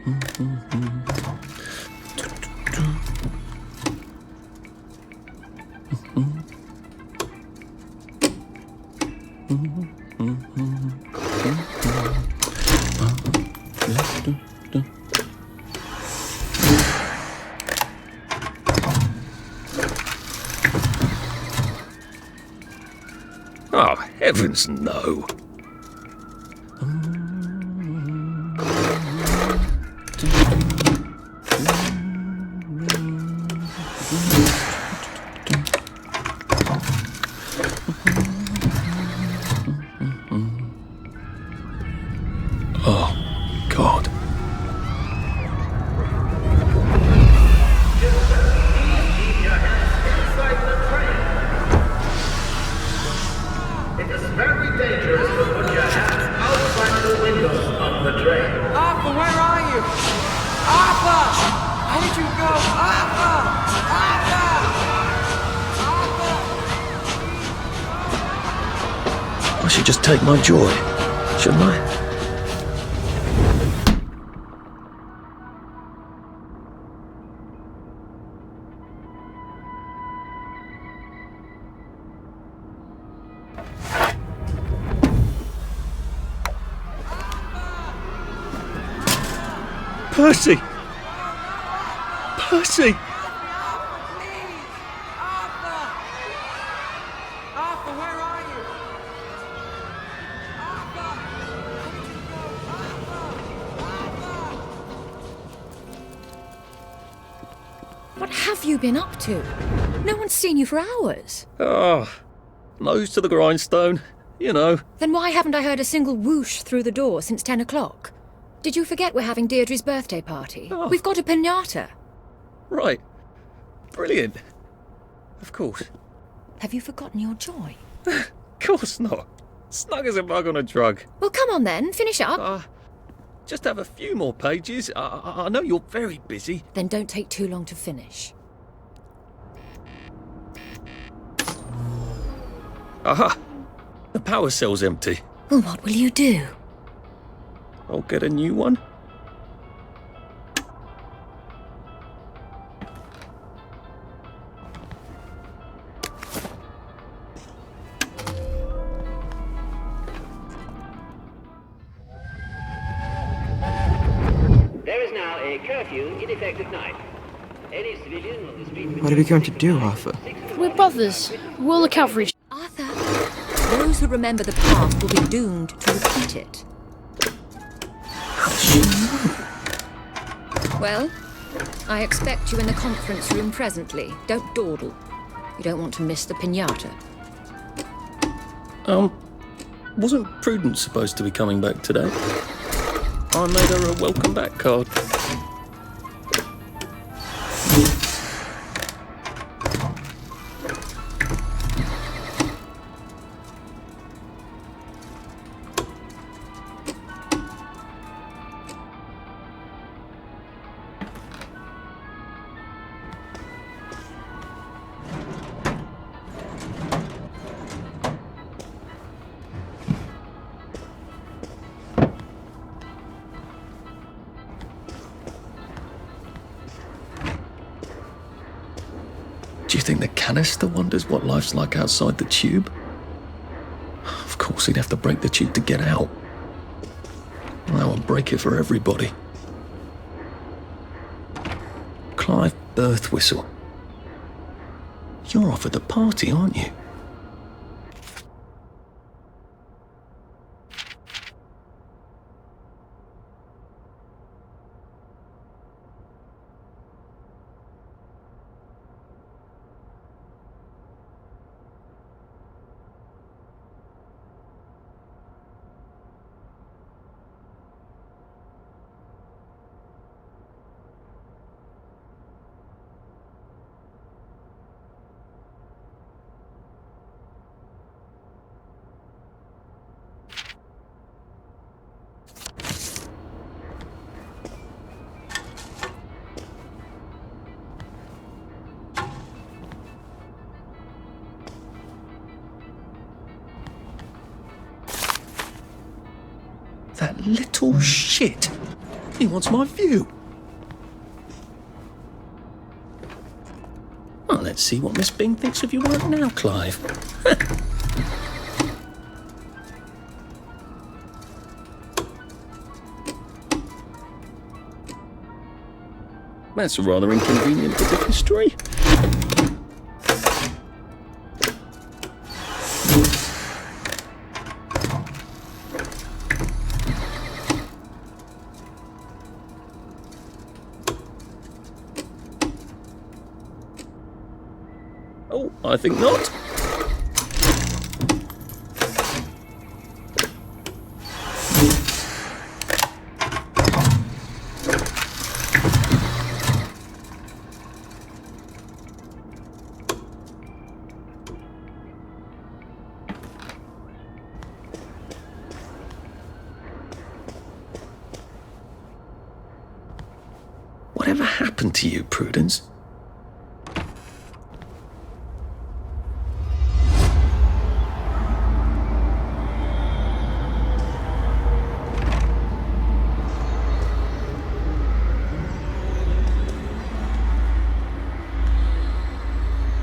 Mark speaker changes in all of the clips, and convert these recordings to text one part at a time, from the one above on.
Speaker 1: Oh, heavens no. Oh, God.
Speaker 2: It is very dangerous to put your hands outside the windows of the train.
Speaker 3: Arthur, where are you? Arthur! Where did you go? Arthur! Arthur! Arthur!
Speaker 1: I should just take my joy, shouldn't I? Percy! Percy!
Speaker 3: Arthur! Arthur, where are you? Arthur! Where did you go? Arthur!
Speaker 4: What have you been up to? No one's seen you for hours.
Speaker 1: Ah, nose to the grindstone, you know.
Speaker 4: Then why haven't I heard a single whoosh through the door since 10 o'clock? Did you forget we're having Deirdre's birthday party?
Speaker 1: Oh.
Speaker 4: We've got a piñata.
Speaker 1: Right. Brilliant. Of course.
Speaker 4: Have you forgotten your joy?
Speaker 1: Of course not. Snug as a bug on a drug.
Speaker 4: Well, come on then, finish up.
Speaker 1: Just have a few more pages. I know you're very busy.
Speaker 4: Then don't take too long to finish.
Speaker 1: Aha! The power cell's empty.
Speaker 4: Well, what will you do?
Speaker 1: I'll get a new one.
Speaker 5: There is now a curfew in effect at night. Any civilian on the street...
Speaker 3: What are we going to do, Arthur?
Speaker 6: We're brothers. We'll look out for each other.
Speaker 4: Arthur, those who remember the past will be doomed to repeat it. Well, I expect you in the conference room presently. Don't dawdle. You don't want to miss the piñata.
Speaker 1: Wasn't Prudence supposed to be coming back today? I made her a welcome back card. Do you think the canister wonders what life's like outside the tube? Of course, he'd have to break the tube to get out. That would break it for everybody. Clive Birth Whistle. You're off at the party, aren't you? That little shit. He wants my view. Well, let's see what Miss Bing thinks of your work now, Clive. That's a rather inconvenient bit of history. Oh, I think not. Whatever happened to you, Prudence?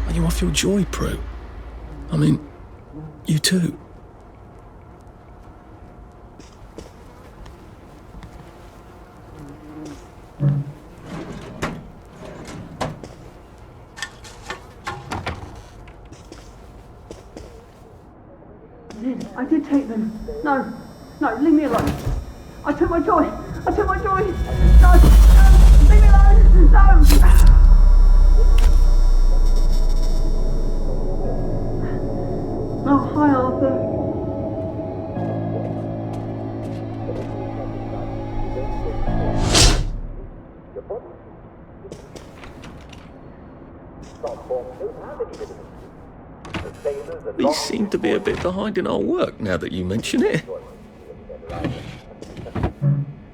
Speaker 1: Are you off your joy, Prue? I mean, you too.
Speaker 7: I did take them. No, leave me alone. I took my joy. No, leave me alone. No. Oh, hi, Arthur.
Speaker 1: We seem to be a bit behind in our work now that you mention it.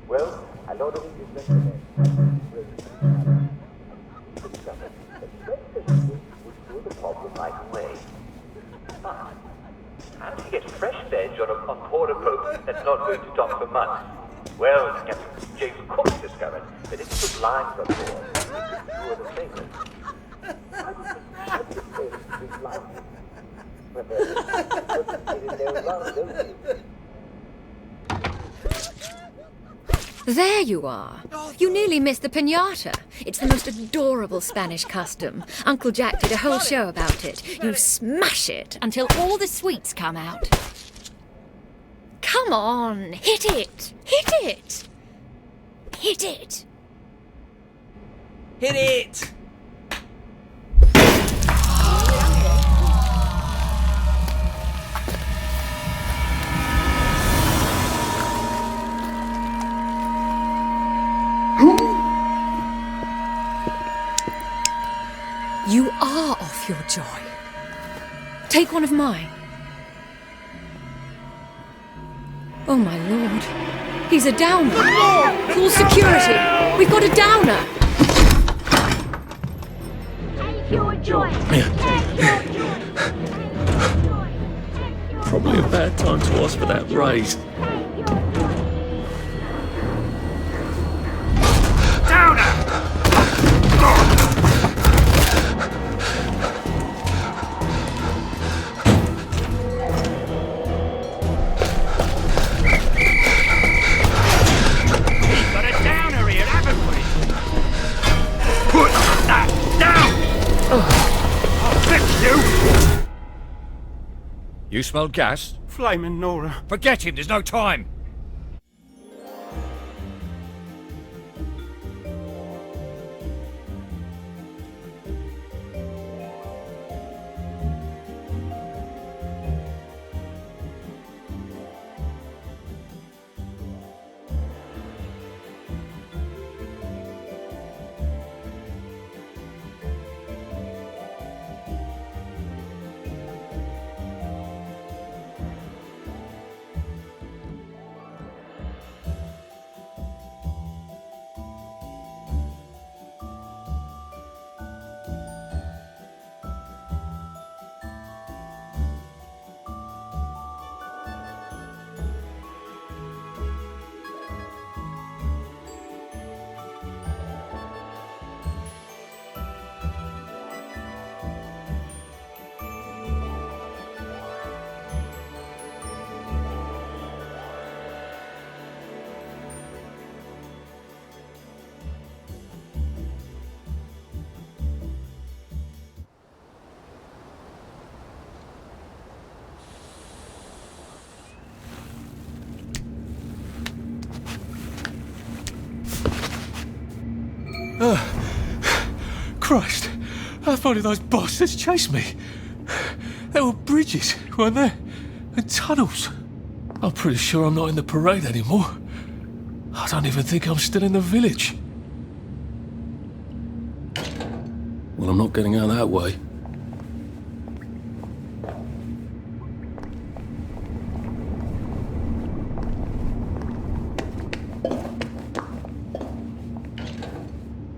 Speaker 2: Well, I know that you the problem right away. But how do you get fresh veg on board a boat that's not going to dock for months? Well, Captain James Cook discovered that if you put lines on board, it could cure the sailors.
Speaker 4: There you are. You nearly missed the piñata. It's the most adorable Spanish custom. Uncle Jack did a whole show about it. You smash it until all the sweets come out. Come on, hit it! Hit it! Hit it!
Speaker 3: Hit it!
Speaker 4: You are off your joy. Take one of mine. Oh my lord. He's a downer. Call security. We've got a downer.
Speaker 8: Take your joy.
Speaker 1: Probably a bad time to ask for that raise.
Speaker 9: You smelled gas?
Speaker 3: Flaming Nora.
Speaker 9: Forget him, there's no time.
Speaker 1: Christ, how far did those bastards chase me? There were bridges, weren't there? And tunnels. I'm pretty sure I'm not in the parade anymore. I don't even think I'm still in the village. Well, I'm not getting out that way.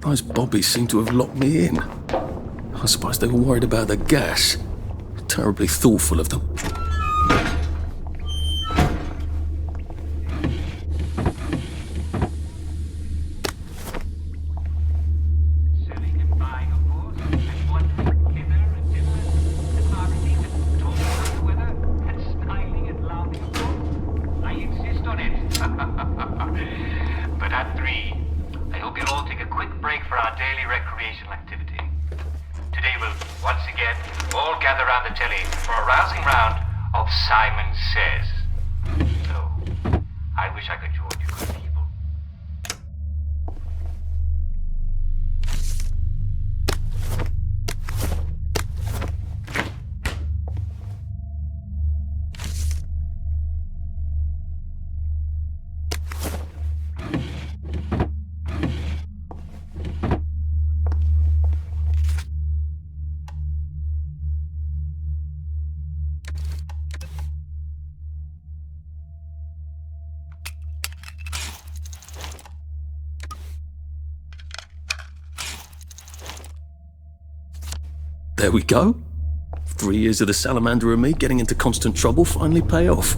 Speaker 1: Those bobbies seem to have locked me in. I suppose they were worried about the gas. Terribly thoughtful of them.
Speaker 2: But at 3, I hope you'll all take a quick break for our daily recreational activity. Today we'll, once again, all gather around the telly for a rousing round of Simon Says. So, I wish I could join you good people.
Speaker 1: There we go. 3 years of the salamander and me getting into constant trouble finally pay off.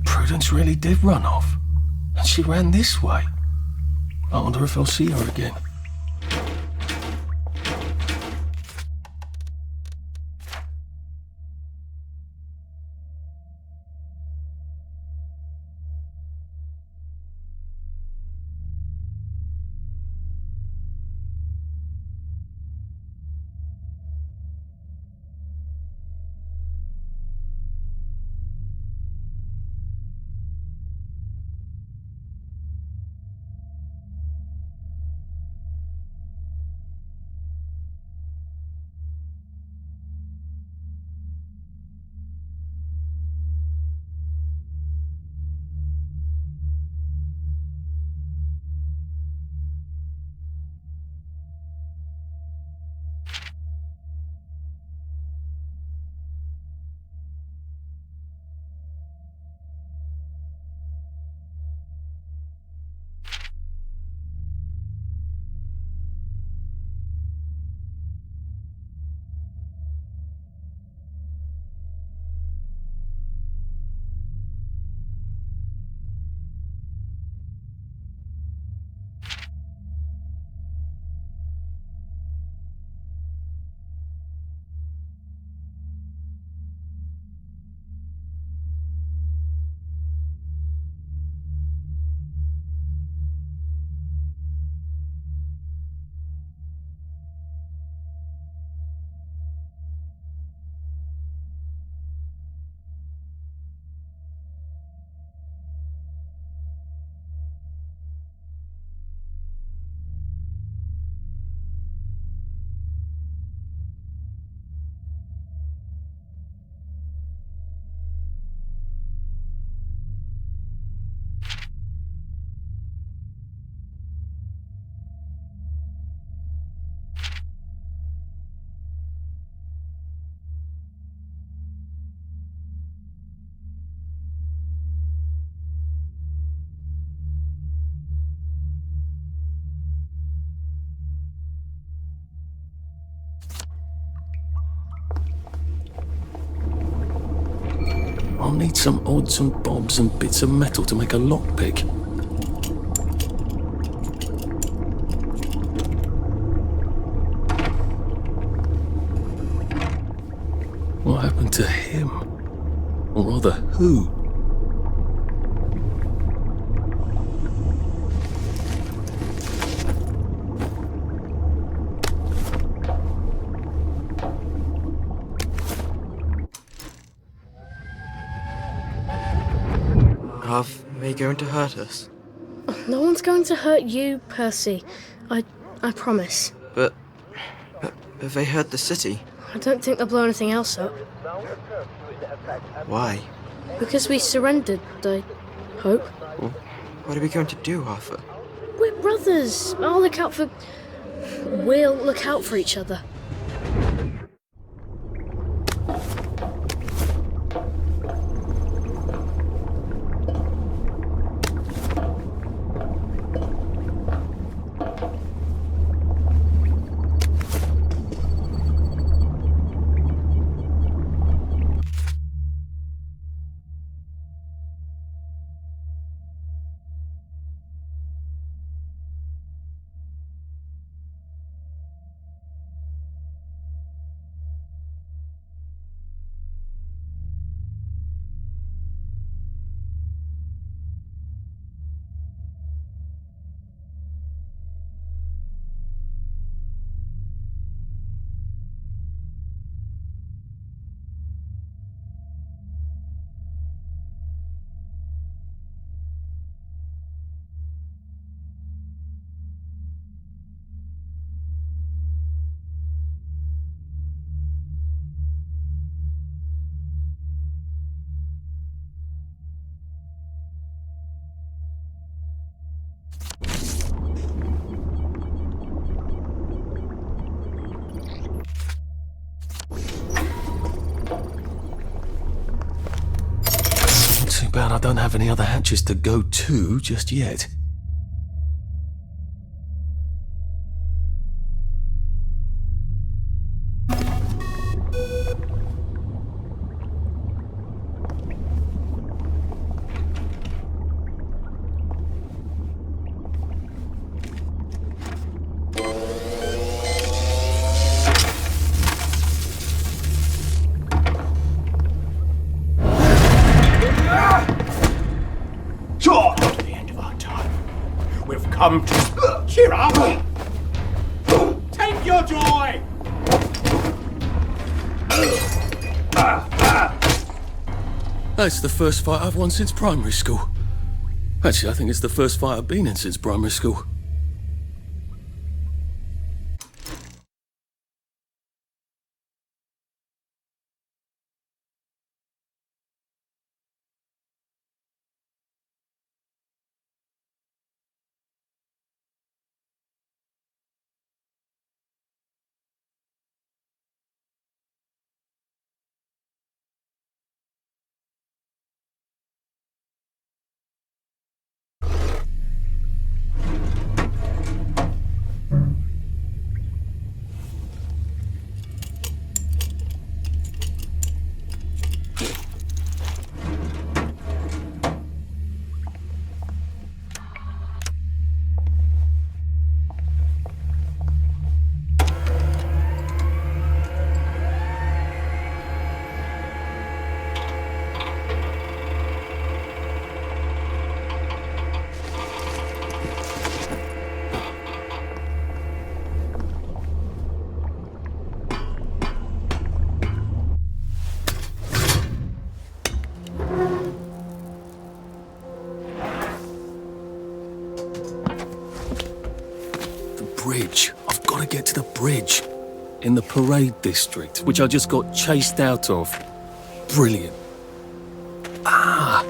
Speaker 1: Prudence really did run off. And she ran this way. I wonder if I'll see her again. I'll need some odds and bobs and bits of metal to make a lockpick. What happened to him? Or rather, who?
Speaker 3: Are they going to hurt us?
Speaker 6: No one's going to hurt you, Percy. I promise.
Speaker 3: But they hurt the city.
Speaker 6: I don't think they'll blow anything else up.
Speaker 3: Why?
Speaker 6: Because we surrendered, I hope.
Speaker 3: Well, what are we going to do, Arthur?
Speaker 6: We're brothers. We'll look out for each other.
Speaker 1: Too bad I don't have any other hatches to go to just yet.
Speaker 10: Come to cheer up! Take your joy!
Speaker 1: That's the first fight I've won since primary school. Actually, I think it's the first fight I've been in since primary school. Bridge. I've got to get to the bridge. In the parade district, which I just got chased out of. Brilliant. Ah,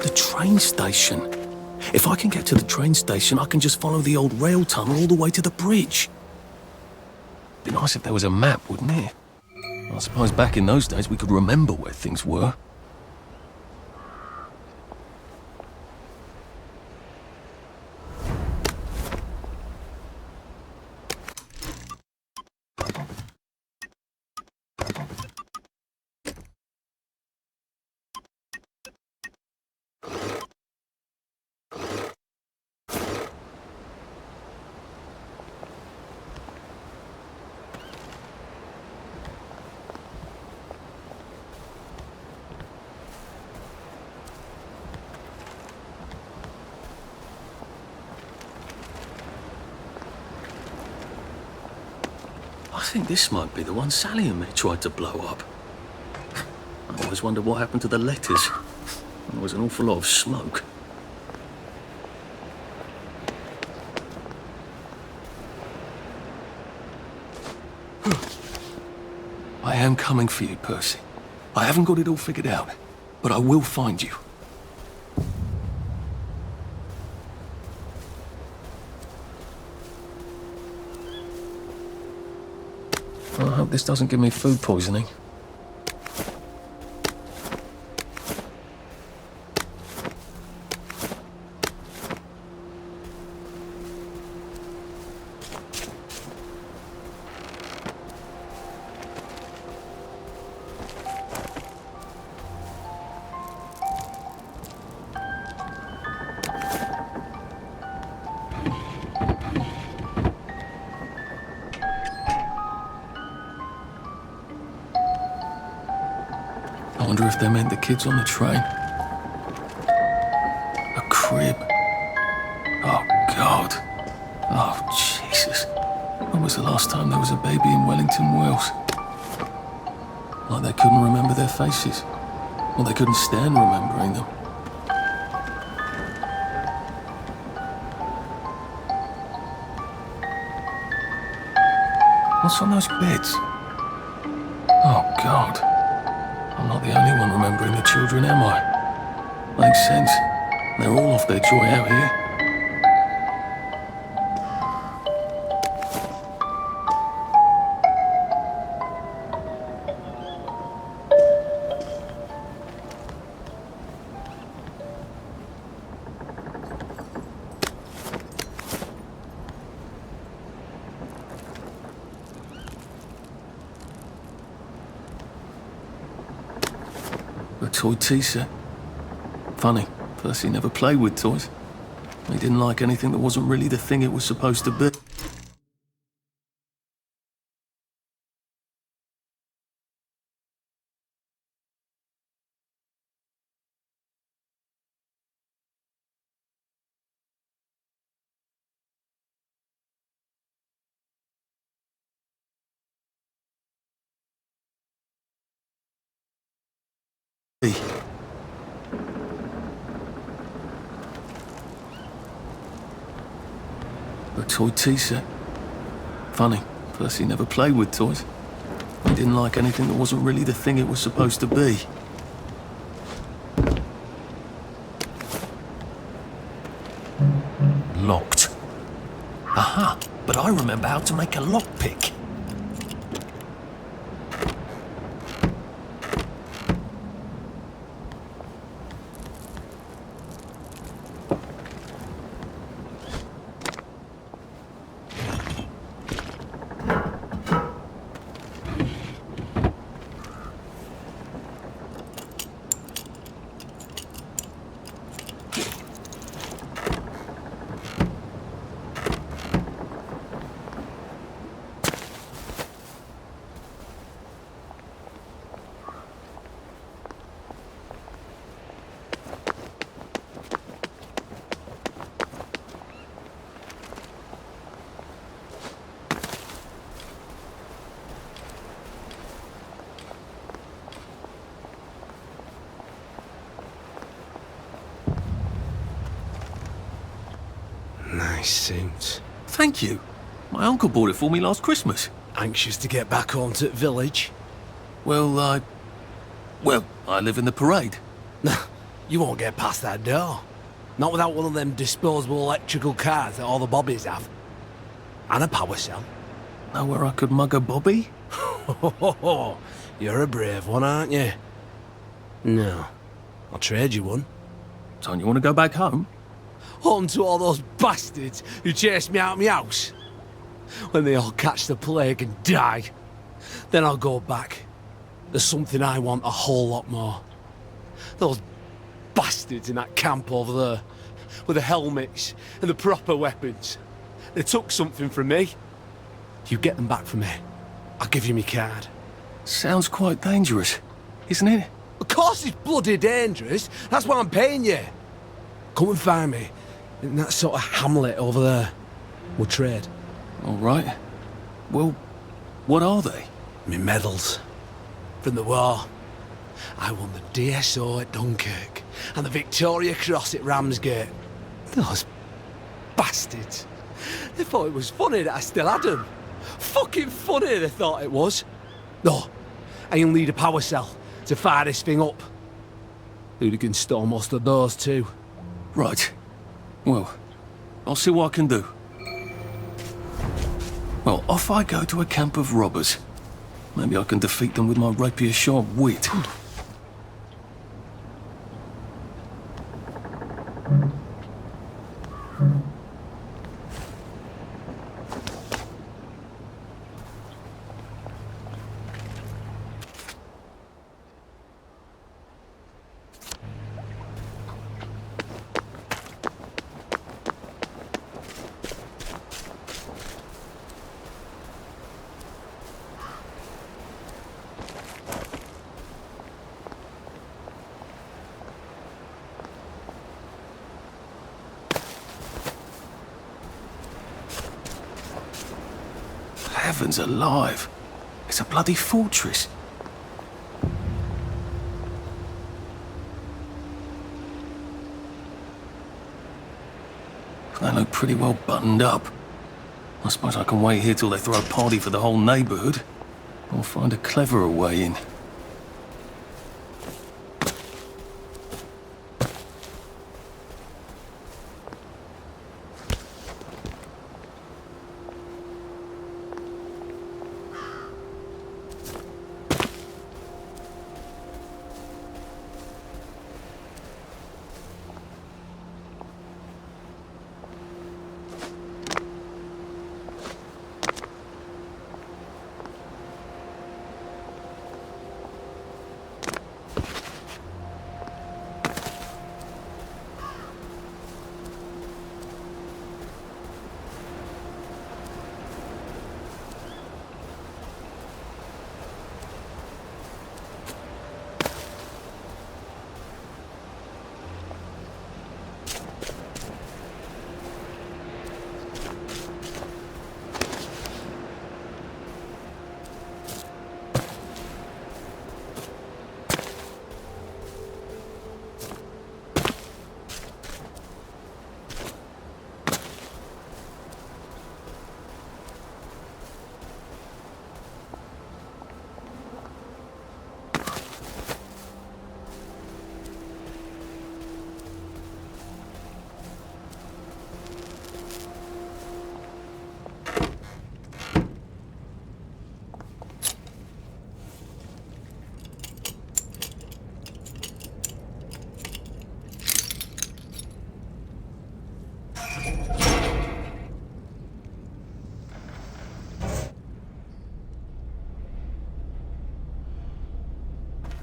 Speaker 1: the train station. If I can get to the train station, I can just follow the old rail tunnel all the way to the bridge. Be nice if there was a map, wouldn't it? I suppose back in those days we could remember where things were. think this might be the one Sally and me tried to blow up. I always wondered what happened to the letters. There was an awful lot of smoke. I am coming for you, Percy. I haven't got it all figured out, but I will find you. I hope this doesn't give me food poisoning. I wonder if they meant the kids on the train. A crib. Oh, God. Oh, Jesus. When was the last time there was a baby in Wellington, Wales? Like they couldn't remember their faces. Or they couldn't stand remembering them. What's on those beds? Oh, God. I'm not the only one remembering the children, am I? Makes sense. They're all off their joy out here. A toy tea set. Funny, Percy never played with toys. He didn't like anything that wasn't really the thing it was supposed to be. A toy tea set. Funny, Percy never played with toys. He didn't like anything that wasn't really the thing it was supposed to be. Locked. Aha, but I remember how to make a lockpick.
Speaker 11: Nice suit.
Speaker 1: Thank you. My uncle bought it for me last Christmas.
Speaker 11: Anxious to get back home to the village?
Speaker 1: Well, I live in the parade.
Speaker 11: You won't get past that door. Not without one of them disposable electrical cars that all the bobbies have. And a power cell.
Speaker 1: Know where I could mug a bobby?
Speaker 11: You're a brave one, aren't you? No. I'll trade you one.
Speaker 1: Don't you want to go back home?
Speaker 11: Home to all those bastards who chased me out of my house. When they all catch the plague and die, then I'll go back. There's something I want a whole lot more. Those bastards in that camp over there, with the helmets and the proper weapons. They took something from me. You get them back for me. I'll give you my card.
Speaker 1: Sounds quite dangerous, isn't it?
Speaker 11: Of course it's bloody dangerous. That's why I'm paying you. Come and find me in that sort of hamlet over there. We'll trade.
Speaker 1: All right. Well, What are they?
Speaker 11: Me medals. From the war. I won the DSO at Dunkirk and the Victoria Cross at Ramsgate. Those bastards. They thought it was funny that I still had them. Fucking funny they thought it was. No, I'll need a power cell to fire this thing up. Hooligans stole most of those too.
Speaker 1: Right. Well, I'll see what I can do. Well, off I go to a camp of robbers. Maybe I can defeat them with my rapier-sharp wit. Heavens alive. It's a bloody fortress. They look pretty well buttoned up. I suppose I can wait here till they throw a party for the whole neighborhood. Or find a cleverer way in.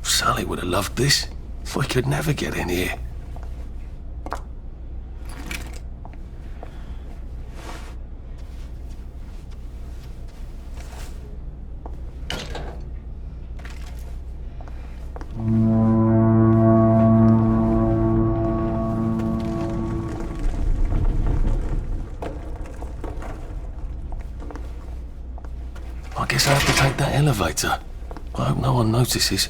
Speaker 1: Sally would have loved this. We could never get in here. I guess I have to take that elevator. I hope no one notices.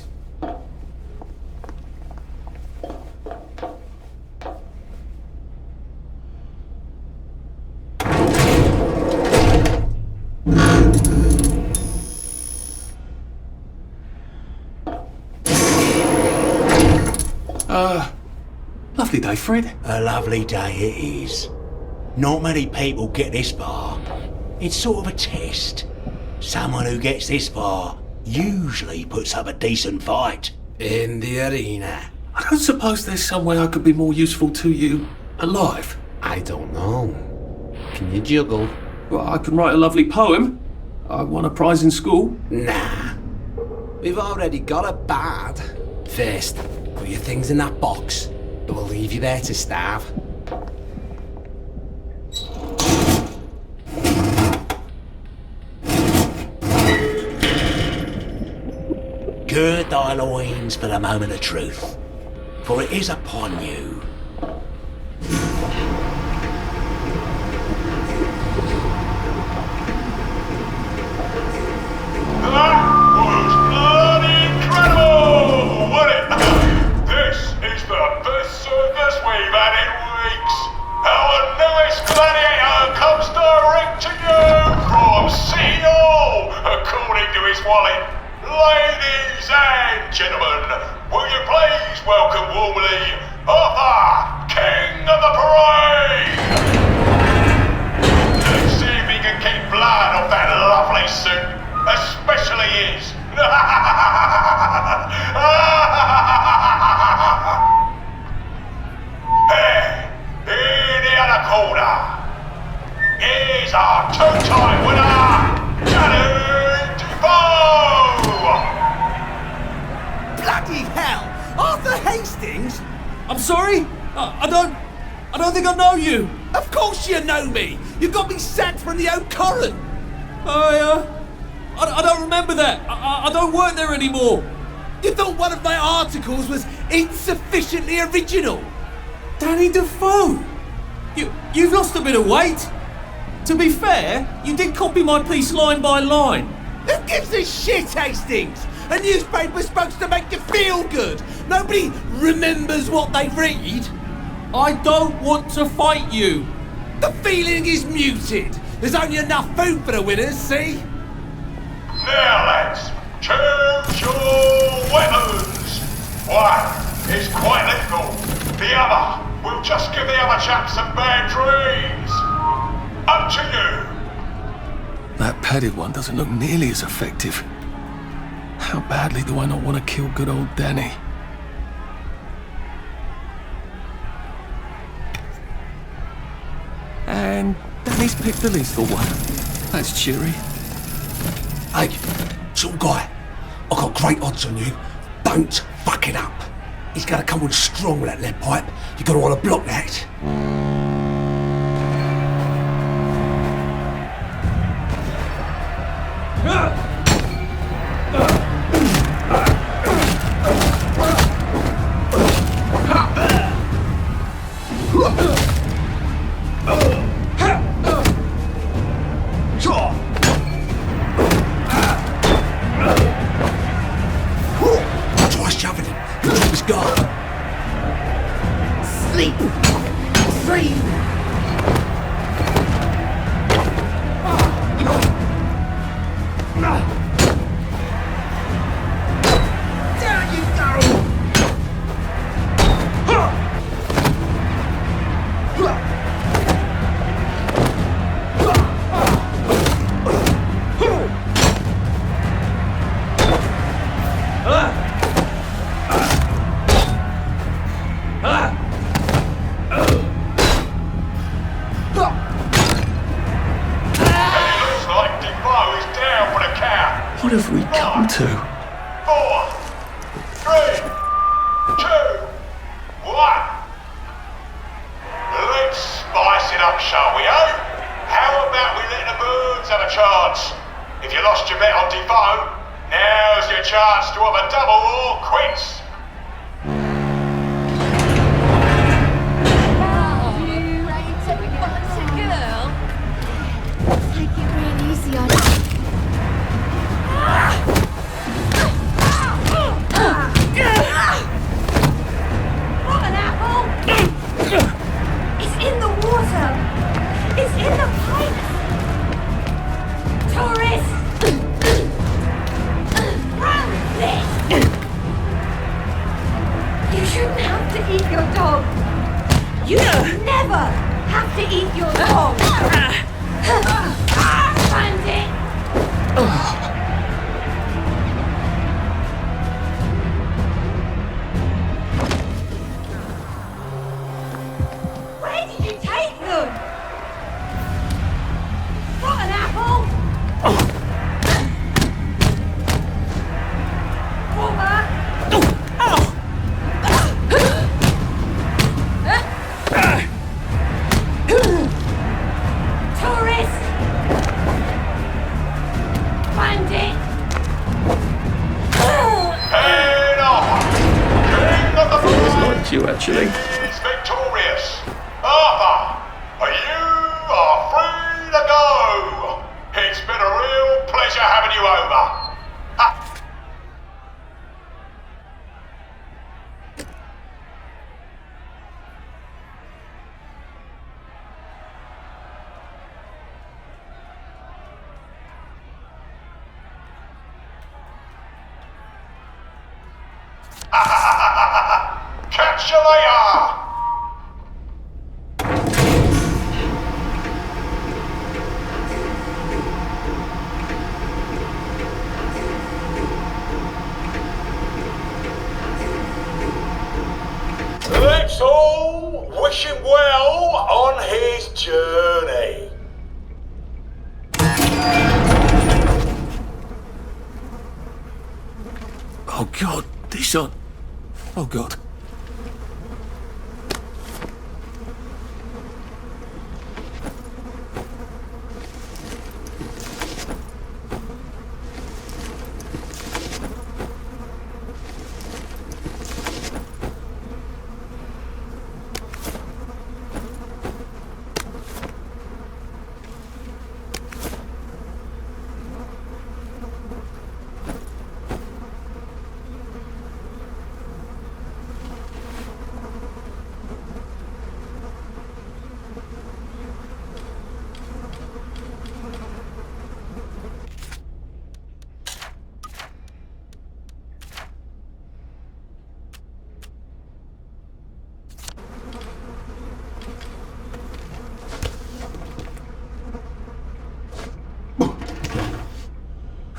Speaker 1: Lovely day, Fred.
Speaker 10: A lovely day it is. Not many people get this far. It's sort of a test. Someone who gets this far usually puts up a decent fight.
Speaker 11: In the arena.
Speaker 1: I don't suppose there's some way I could be more useful to you alive.
Speaker 11: I don't know. Can you juggle?
Speaker 1: Well, I can write a lovely poem. I won a prize in school.
Speaker 11: Nah. We've already got a bard. First, put your things in that box. It will leave you there to starve.
Speaker 10: Gird thy loins for the moment of truth, for it is upon you.
Speaker 12: That was bloody incredible, wasn't it? This is the best circus we've had in weeks. Our newest gladiator comes direct to you from City Hall, according to his wallet. Ladies and gentlemen, will you please welcome warmly Arthur, King of the Parade! Let's see if he can keep blood off that lovely suit, especially his. Hey, in the other corner, is our two-time winner, Danny Defoe!
Speaker 11: Bloody hell! Arthur Hastings? I'm sorry? I don't think I know you. Of course you know me. You got me sacked from the Oak Current. I don't remember that. I don't work there anymore. You thought one of my articles was insufficiently original? Danny Defoe? You've lost a bit of weight. To be fair, you did copy my piece line by line. Who gives a shit, Hastings? A newspaper's supposed to make you feel good. Nobody remembers what they read. I don't want to fight you. The feeling is muted. There's only enough food for the winners, see?
Speaker 12: Now lads, choose your weapons. One is quite lethal. The other will just give the other chap some bad dreams. Up to you.
Speaker 1: That padded one doesn't look nearly as effective. How badly do I not want to kill good old Danny? And Danny's picked the lethal one. That's cheery.
Speaker 11: Hey, little guy, I've got great odds on you. Don't fuck it up. He's gonna come on strong with that lead pipe. You're gonna want to block that.
Speaker 1: What have we come to?
Speaker 12: 4, 3, 2, 1. Let's spice it up, shall we, eh? How about we let the birds have a chance? If you lost your bet on Defoe, now's your chance to have a double or quits.
Speaker 1: You actually.
Speaker 12: Is victorious. Arthur, you are free to go. It's been a real pleasure having you over. Catch you later! Let's all wish him well on his journey.
Speaker 1: Oh God, these aren't... Oh God.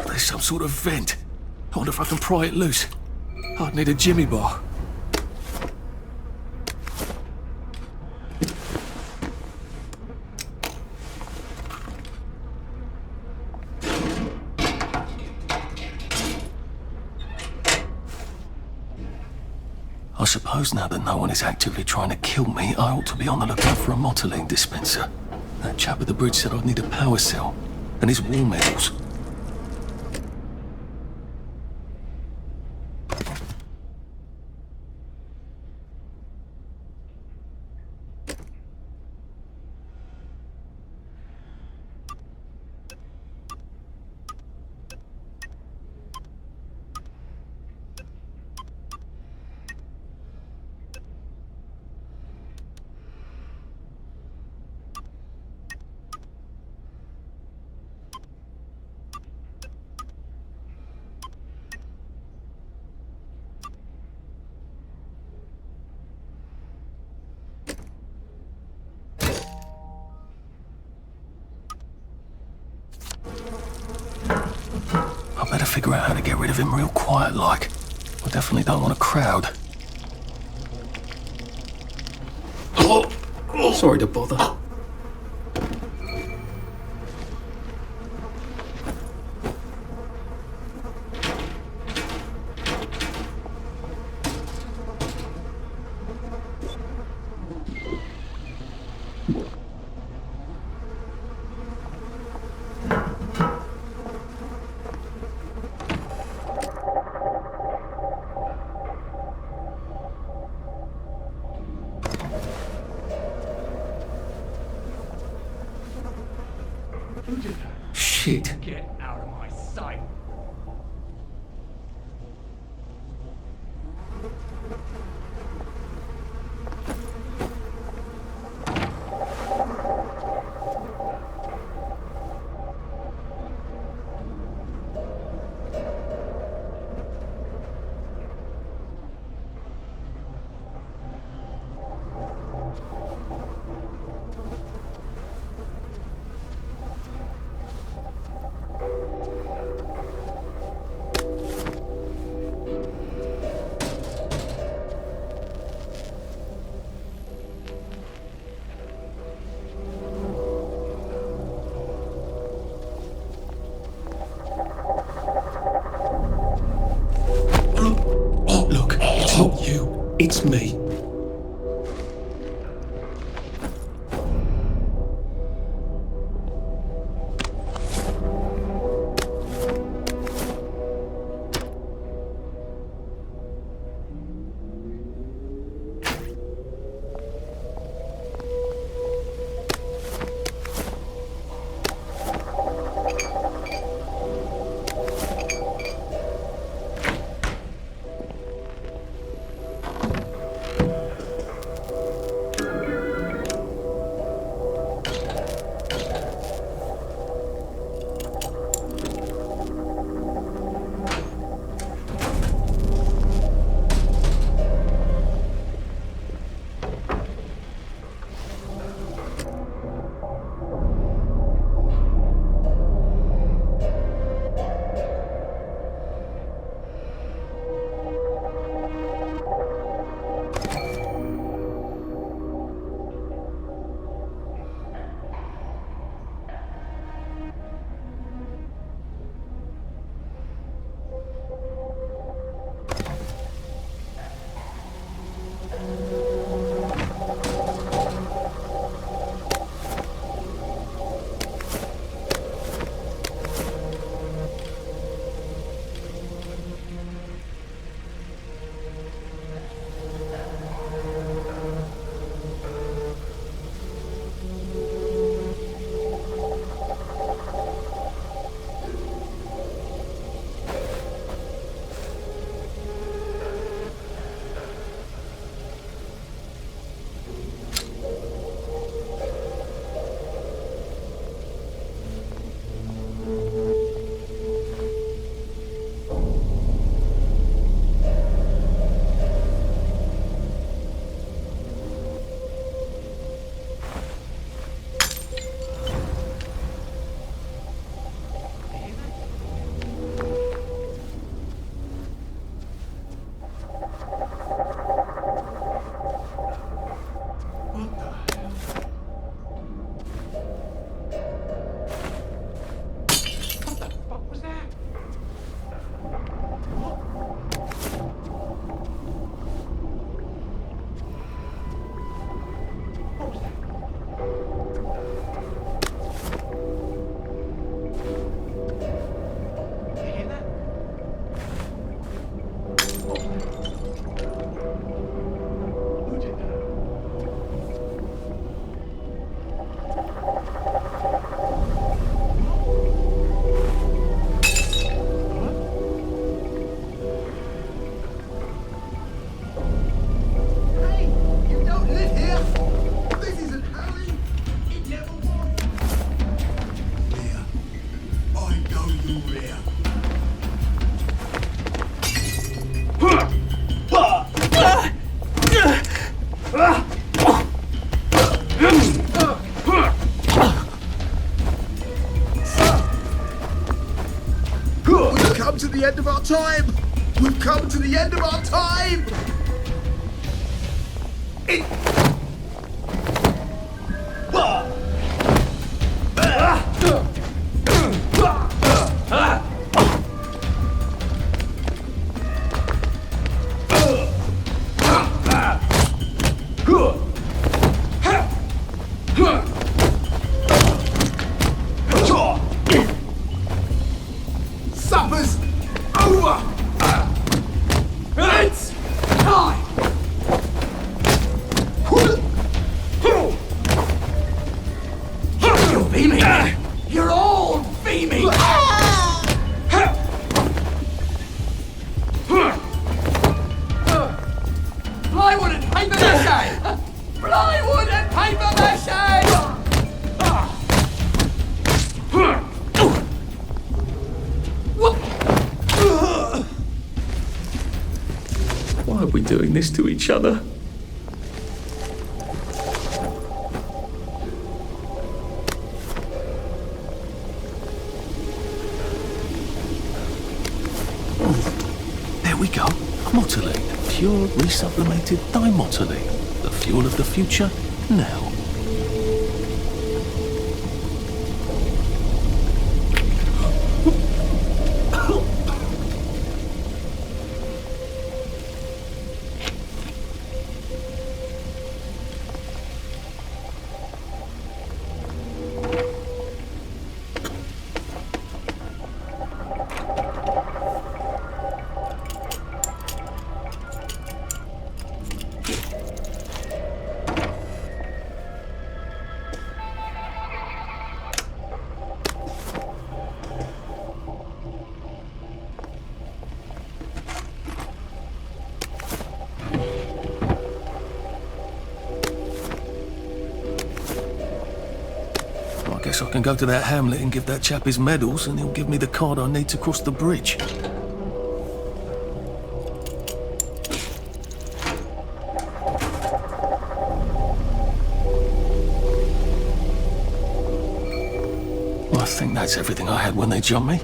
Speaker 1: There's some sort of vent. I wonder if I can pry it loose. I'd need a jimmy bar. I suppose now that no one is actively trying to kill me, I ought to be on the lookout for a motoline dispenser. That chap at the bridge said I'd need a power cell, and his war medals. I better figure out how to get rid of him real quiet like. I definitely don't want a crowd.
Speaker 13: Sorry to bother.
Speaker 1: Shit.
Speaker 14: Get out of my sight.
Speaker 1: Look, it's not you, it's me.
Speaker 13: We've come to the end of our time! We've come to the end of our time! Supper's over! It's time! You're beaming! You're all beaming! Plywood and paper mache! Plywood and paper mache!
Speaker 1: Why are we doing this to each other? There we go. Motoline. Pure resublimated dimotoline. The fuel of the future, now. I guess I can go to that hamlet and give that chap his medals, and he'll give me the card I need to cross the bridge. Well, I think that's everything I had when they jumped me.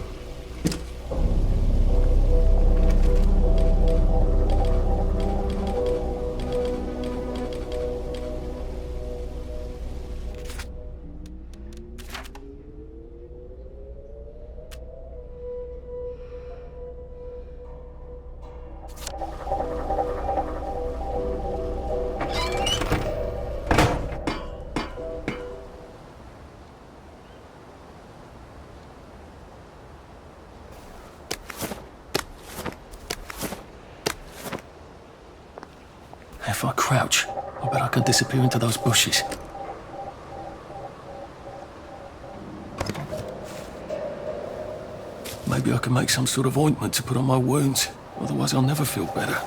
Speaker 1: If I crouch, I bet I can disappear into those bushes. Maybe I can make some sort of ointment to put on my wounds, otherwise I'll never feel better.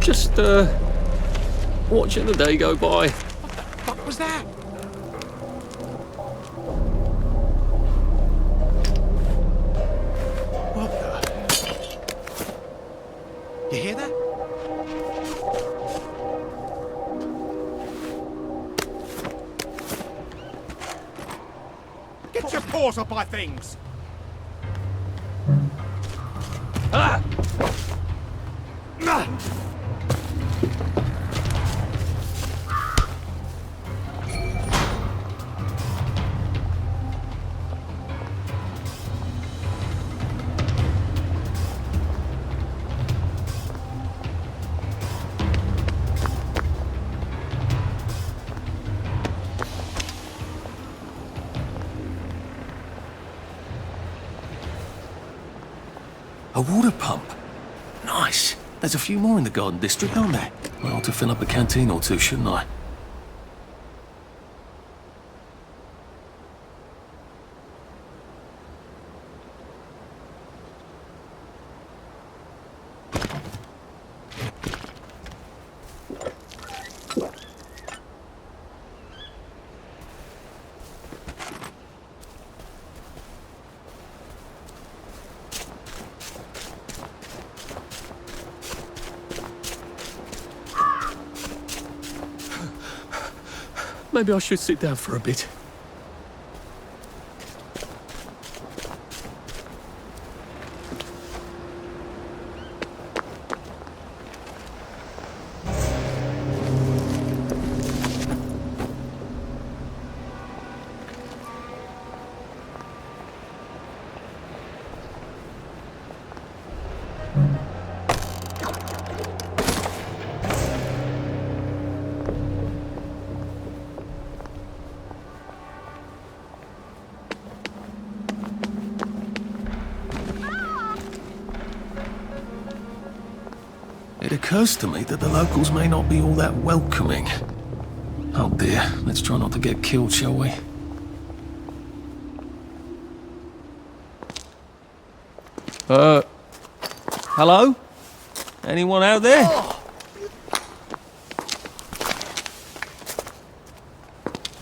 Speaker 1: Just, watching the day go by.
Speaker 13: What was that?
Speaker 14: Get your paws up by things!
Speaker 1: A water pump. Nice. There's a few more in the Garden District, aren't there? I ought to fill up a canteen or two, shouldn't I? Maybe I should sit down for a bit. It occurs to me that the locals may not be all that welcoming. Oh dear, let's try not to get killed, shall we?
Speaker 15: Hello? Anyone out there?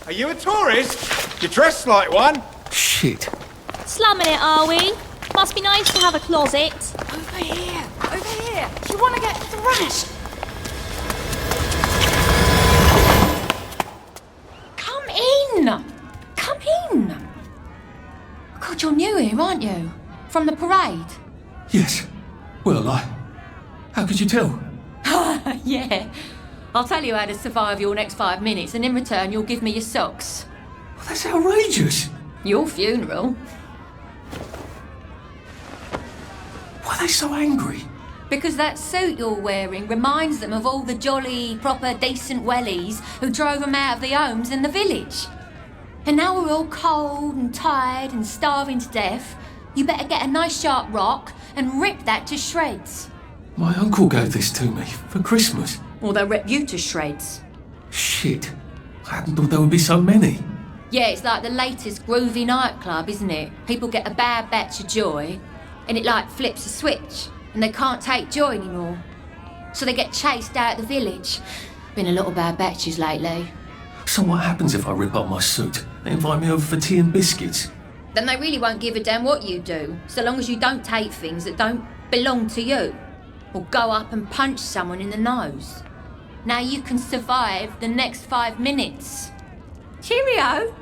Speaker 14: Are you a tourist? You're dressed like one.
Speaker 1: Shit.
Speaker 8: Slumming it, are we? Must be nice to have a closet.
Speaker 3: Over here! Over here! Do you want to get thrashed?
Speaker 16: Come in! Come in! God, you're new here, aren't you? From the parade?
Speaker 1: Yes. Well, how could you tell?
Speaker 16: Yeah. I'll tell you how to survive your next 5 minutes, and in return you'll give me your socks.
Speaker 1: Well, that's outrageous.
Speaker 16: Your funeral.
Speaker 1: Why are they so angry?
Speaker 16: Because that suit you're wearing reminds them of all the jolly, proper, decent wellies who drove them out of their homes in the village. And now we're all cold and tired and starving to death. You better get a nice sharp rock and rip that to shreds.
Speaker 1: My uncle gave this to me for Christmas.
Speaker 16: Or they'll rip you to shreds.
Speaker 1: Shit. I hadn't thought there would be so many.
Speaker 16: Yeah, it's like the latest groovy nightclub, isn't it? People get a bad batch of joy, and it like flips a switch, and they can't take joy anymore. So they get chased out of the village. Been a lot of bad batches lately.
Speaker 1: So what happens if I rip up my suit? They invite me over for tea and biscuits.
Speaker 16: Then they really won't give a damn what you do, so long as you don't take things that don't belong to you. Or go up and punch someone in the nose. Now you can survive the next 5 minutes. Cheerio!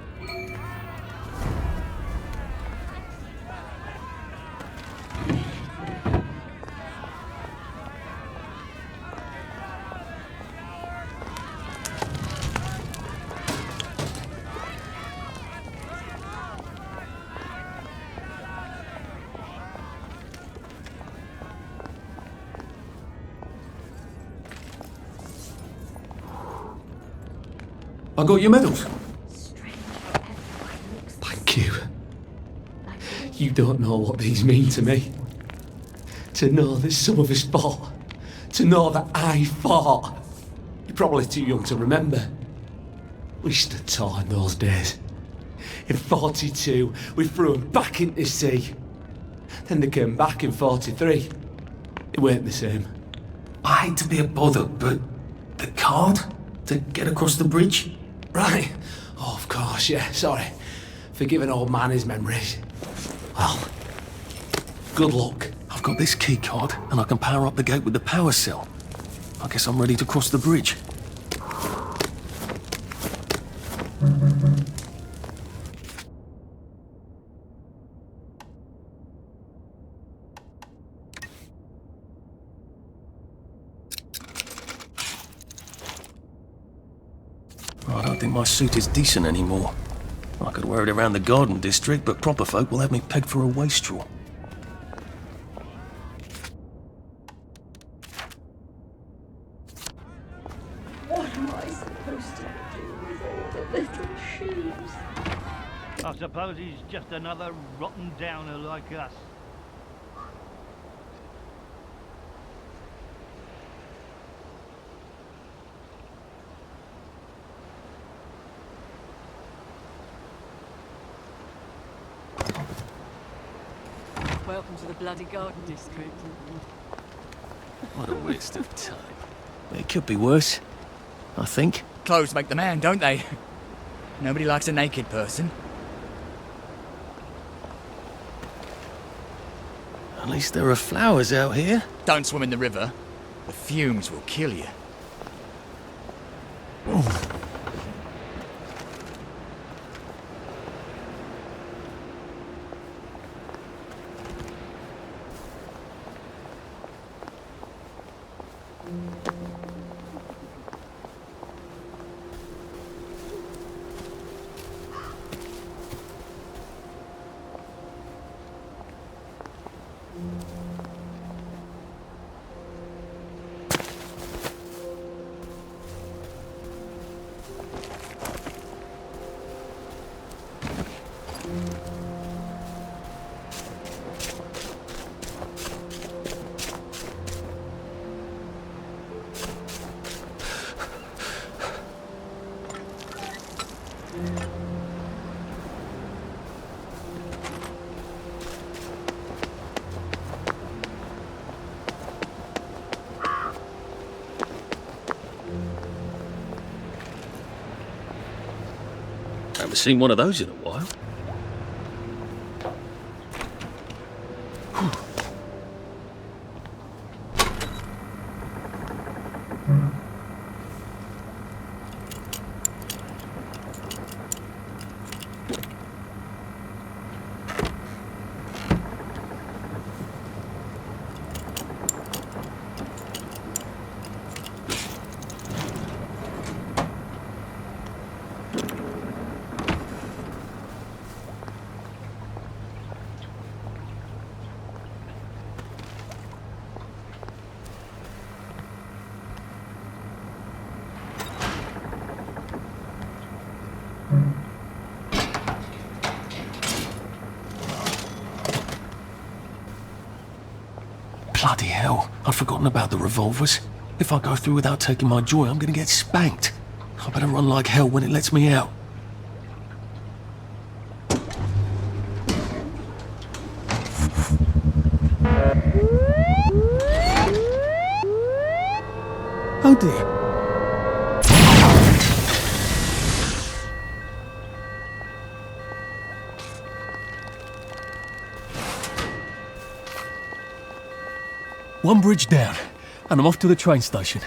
Speaker 1: I got your medals.
Speaker 11: Thank you. You don't know what these mean to me. To know that some of us fought. To know that I fought. You're probably too young to remember. We stood tall in those days. In 42, we threw them back into the sea. Then they came back in 43. It weren't the same.
Speaker 1: I hate to be a bother, but the card to get across the bridge?
Speaker 11: Right. Oh, of course, yeah, sorry. Forgive an old man his memories. Well, good luck.
Speaker 1: I've got this key card, and I can power up the gate with the power cell. I guess I'm ready to cross the bridge. think my suit is decent anymore. I could wear it around the garden district, but proper folk will have me pegged for a wastrel.
Speaker 7: What am I supposed to do with all the little shoes?
Speaker 17: I suppose he's just another rotten downer like us.
Speaker 18: Welcome to the bloody garden district.
Speaker 1: What a waste of time. It could be worse, I think.
Speaker 3: Clothes make the man, don't they? Nobody likes a naked person.
Speaker 1: At least there are flowers out here.
Speaker 3: Don't swim in the river. The fumes will kill you.
Speaker 1: Haven't seen one of those in a while. Bloody hell, I'd forgotten about the revolvers. If I go through without taking my joy, I'm gonna get spanked. I better run like hell when it lets me out. Oh dear. One bridge down, and I'm off to the train station.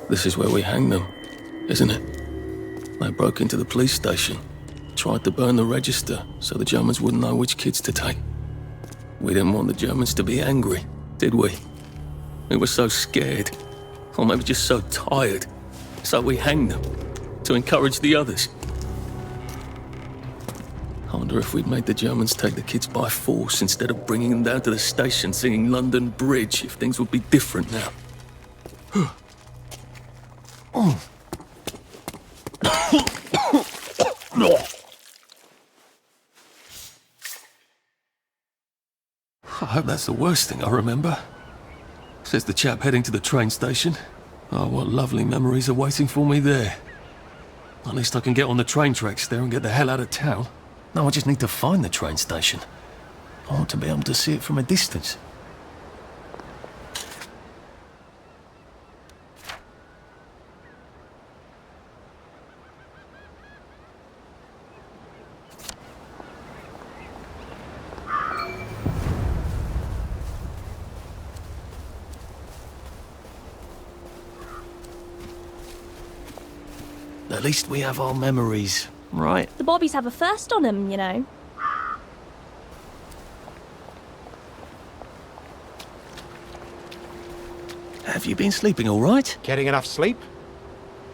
Speaker 1: This is where we hang them, isn't it? They broke into the police station, tried to burn the register so the Germans wouldn't know which kids to take. We didn't want the Germans to be angry, did we? We were so scared, or maybe just so tired, so we hanged them to encourage the others. I wonder if we'd made the Germans take the kids by force instead of bringing them down to the station singing London Bridge, if things would be different now. I hope that's the worst thing I remember. Says the chap heading to the train station. Oh, what lovely memories are waiting for me there. At least I can get on the train tracks there and get the hell out of town. No, I just need to find the train station. I want to be able to see it from a distance.
Speaker 15: At least we have our memories, right?
Speaker 8: The Bobbies have a first on them, you know.
Speaker 15: Have you been sleeping all right?
Speaker 14: Getting enough sleep?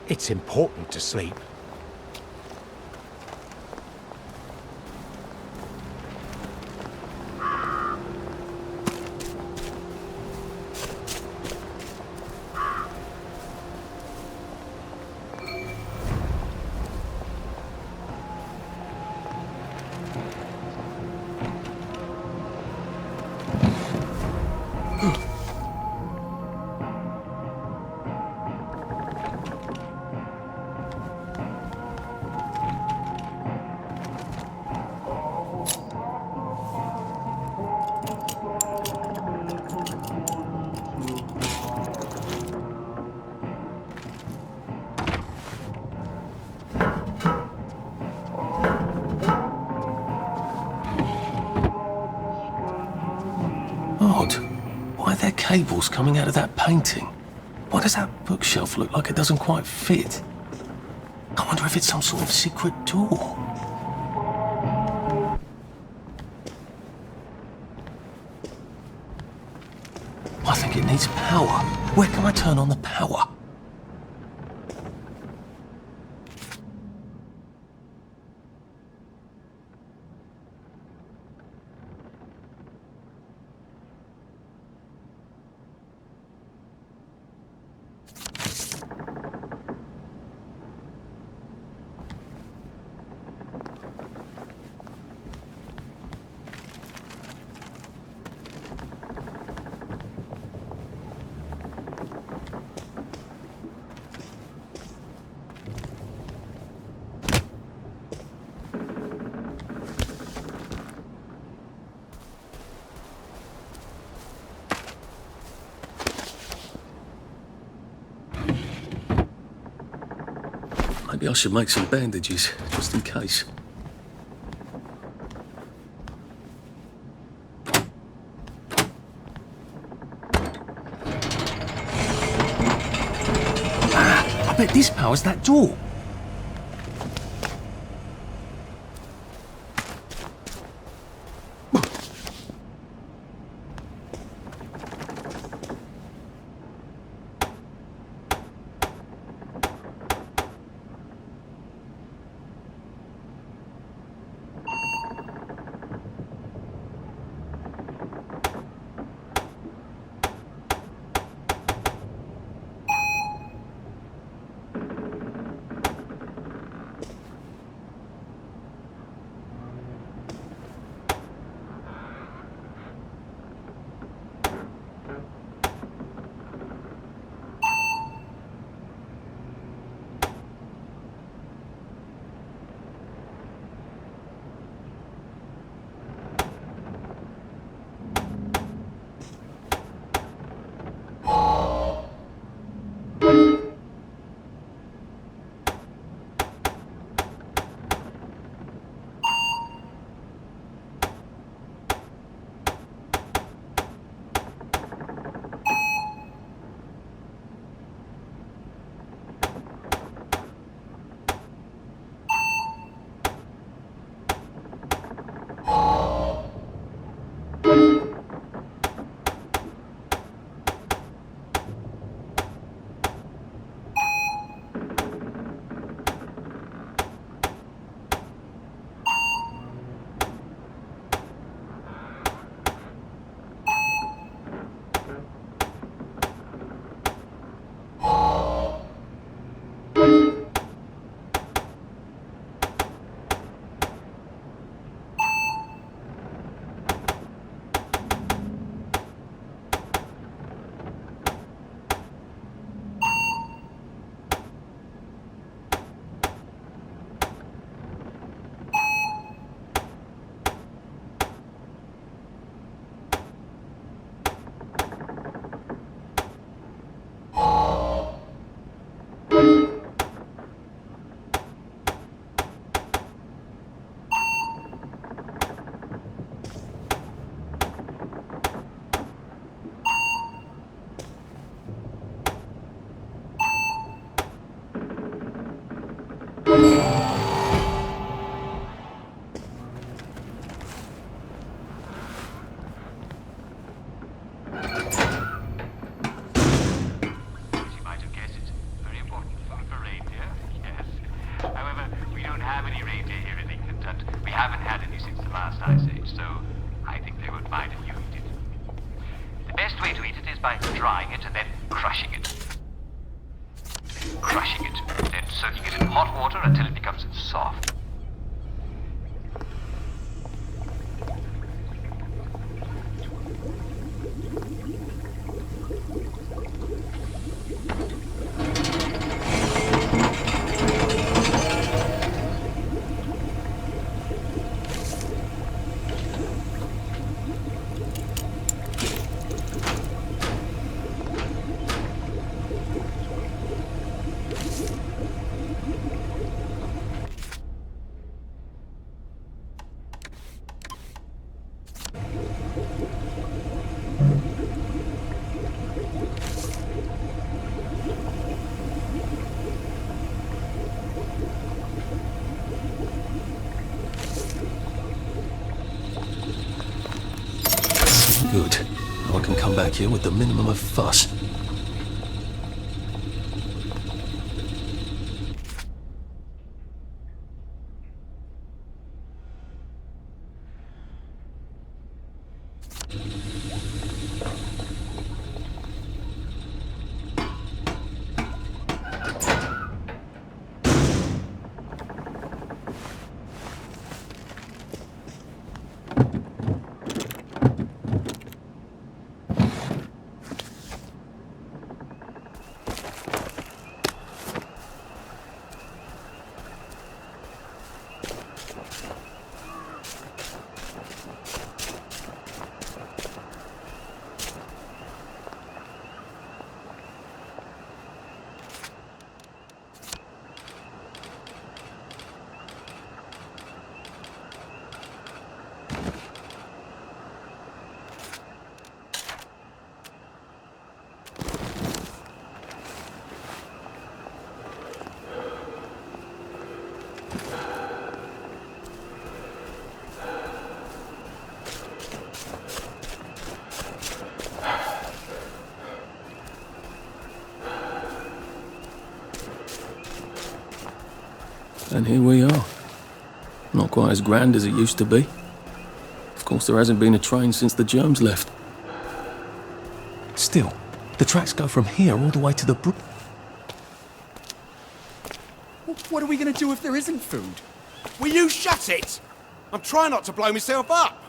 Speaker 14: It's important to sleep.
Speaker 15: Odd. Why are there cables coming out of that painting? Why does that bookshelf look like it doesn't quite fit? I wonder if it's some sort of secret door. I think it needs power. Where can I turn on the power? Maybe I should make some bandages, just in case. I bet this powers that door.
Speaker 19: by drying it and then crushing it. Crushing it, then soaking it in hot water until it becomes soft.
Speaker 15: Good. Now I can come back here with the minimum of fuss. And here we are. Not quite as grand as it used to be. Of course, there hasn't been a train since the germs left. Still, the tracks go from here all the way to the brook.
Speaker 14: What are we going to do if there isn't food? Will you shut it? I'm trying not to blow myself up.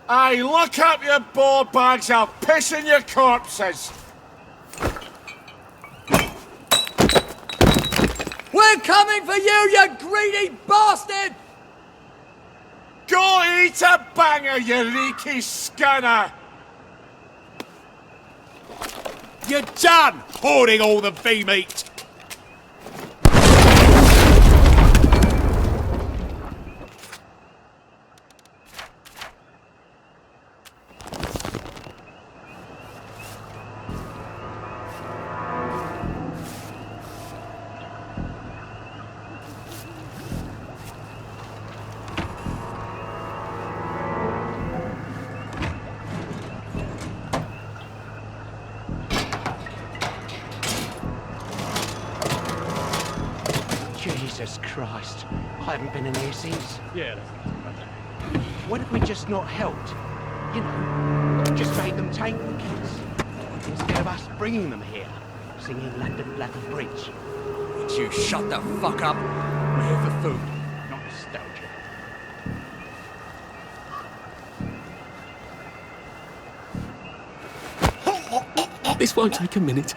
Speaker 12: Hey, look up your board bags, I'll piss in your corpses.
Speaker 13: We're coming for you, you greedy bastard!
Speaker 12: Go eat a banger, you leaky scunner!
Speaker 14: You're done hoarding all the V-meat! Jesus Christ, I haven't been in here since.
Speaker 17: Yeah, that's not
Speaker 14: What if we just not helped? You know, just made them take the kids. Instead of us bringing them here, singing London Bloody Bridge. Would you shut the fuck up? We're here for food, not nostalgia.
Speaker 15: This won't take a minute.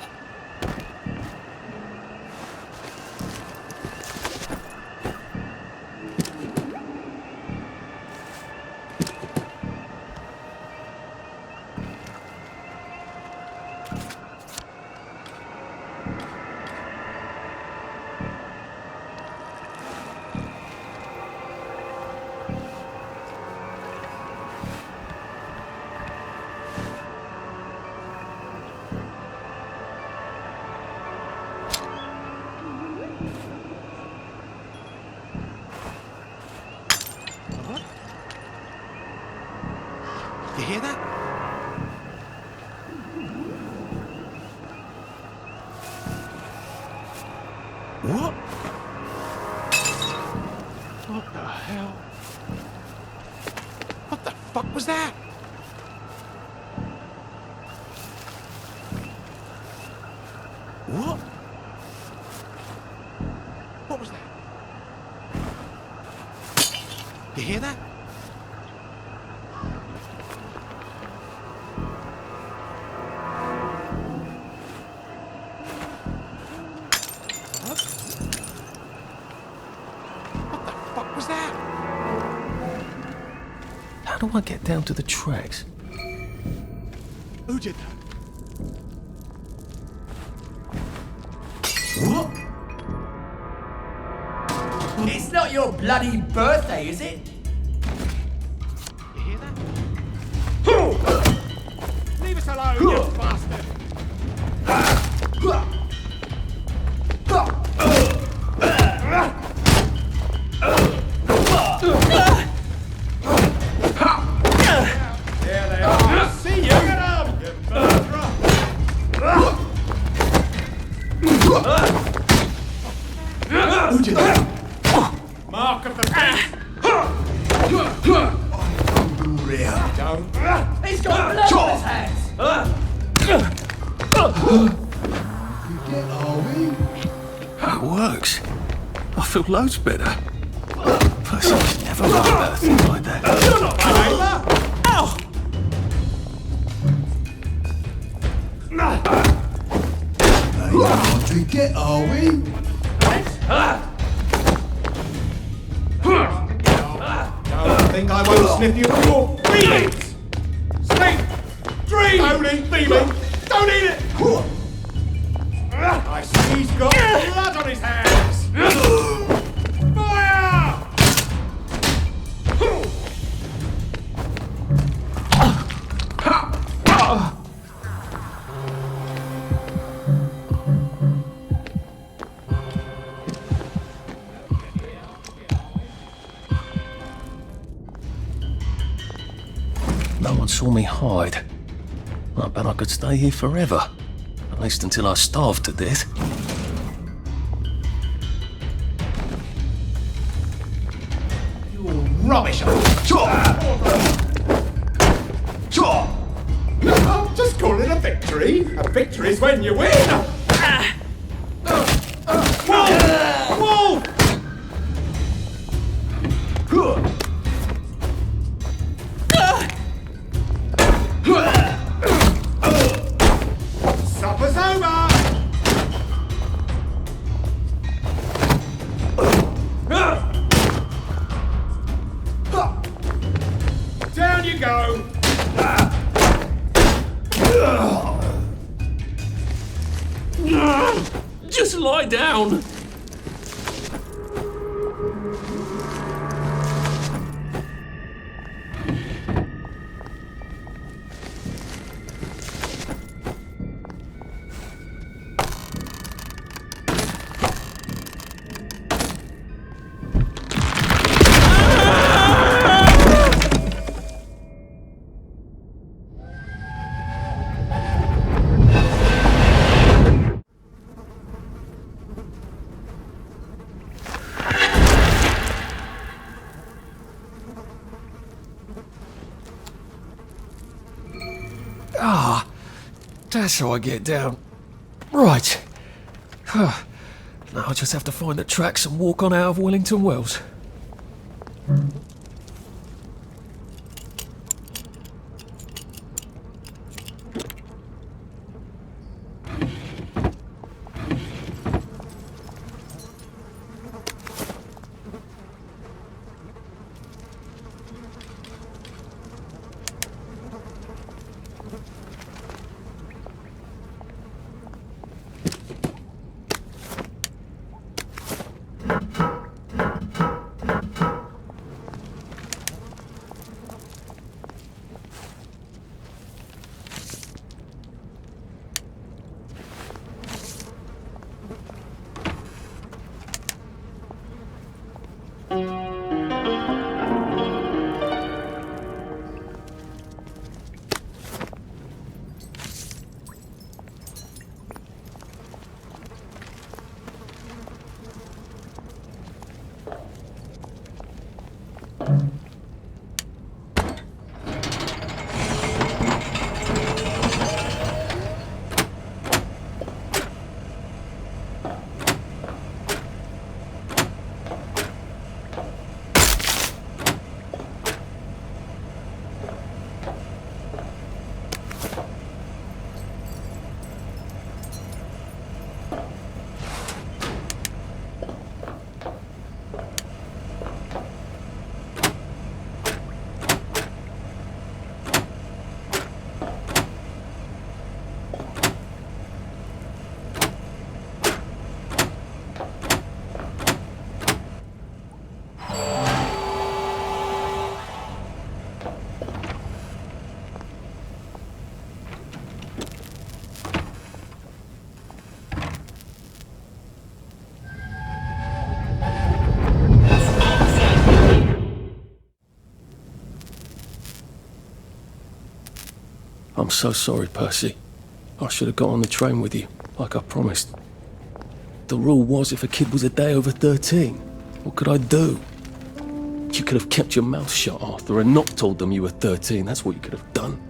Speaker 14: You hear that? What? What the hell? What the fuck was that? What? What was that? You hear that? What was that?
Speaker 15: How do I get down to the tracks?
Speaker 14: Who did that?
Speaker 3: What? It's not your bloody birthday, is it?
Speaker 14: You hear that? Leave us alone, you bastard! There they are. See you. Get 'em, you murderer.
Speaker 3: Who did that?
Speaker 14: Mark of the beast. Don't.
Speaker 3: He's got blood on his hands!
Speaker 15: It works. I feel loads better. Percy was never right about a thing like that.
Speaker 14: You're not my neighbour!
Speaker 3: Hard to get, are we?
Speaker 14: Don't think I won't sniff you for your feelings! Sleep! Dream! Don't eat feeling! Don't eat it! I see he's got blood on his hands! Fire!
Speaker 15: No one saw me hide. I bet I could stay here forever. At least until I starved to death.
Speaker 14: You're rubbish! I'm just call it a victory. A victory is when you win! Whoa! Supper's over! Down you go!
Speaker 15: Just lie down! Ah, that's how I get down. Right. Now I just have to find the tracks and walk on out of Wellington Wells. so sorry, Percy. I should have got on the train with you, like I promised. The rule was if a kid was a day over 13, what could I do? You could have kept your mouth shut, Arthur, and not told them you were 13. That's what you could have done.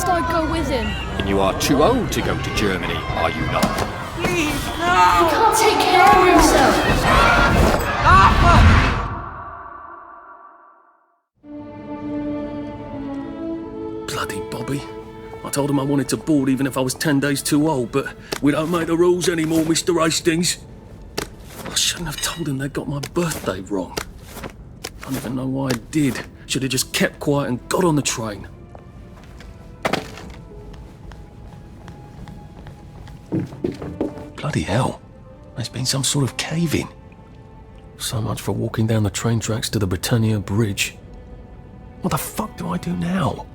Speaker 6: I'd go with him.
Speaker 9: And you are too old to go to Germany, are you not?
Speaker 13: Please, no!
Speaker 6: He can't take care of himself.
Speaker 15: Bloody Bobby. I told him I wanted to board even if I was 10 days too old, but we don't make the rules anymore, Mr. Hastings. I shouldn't have told him they got my birthday wrong. I don't even know why I did. Should have just kept quiet and got on the train. Bloody hell. There's been some sort of cave-in. So much for walking down the train tracks to the Britannia Bridge. What the fuck do I do now?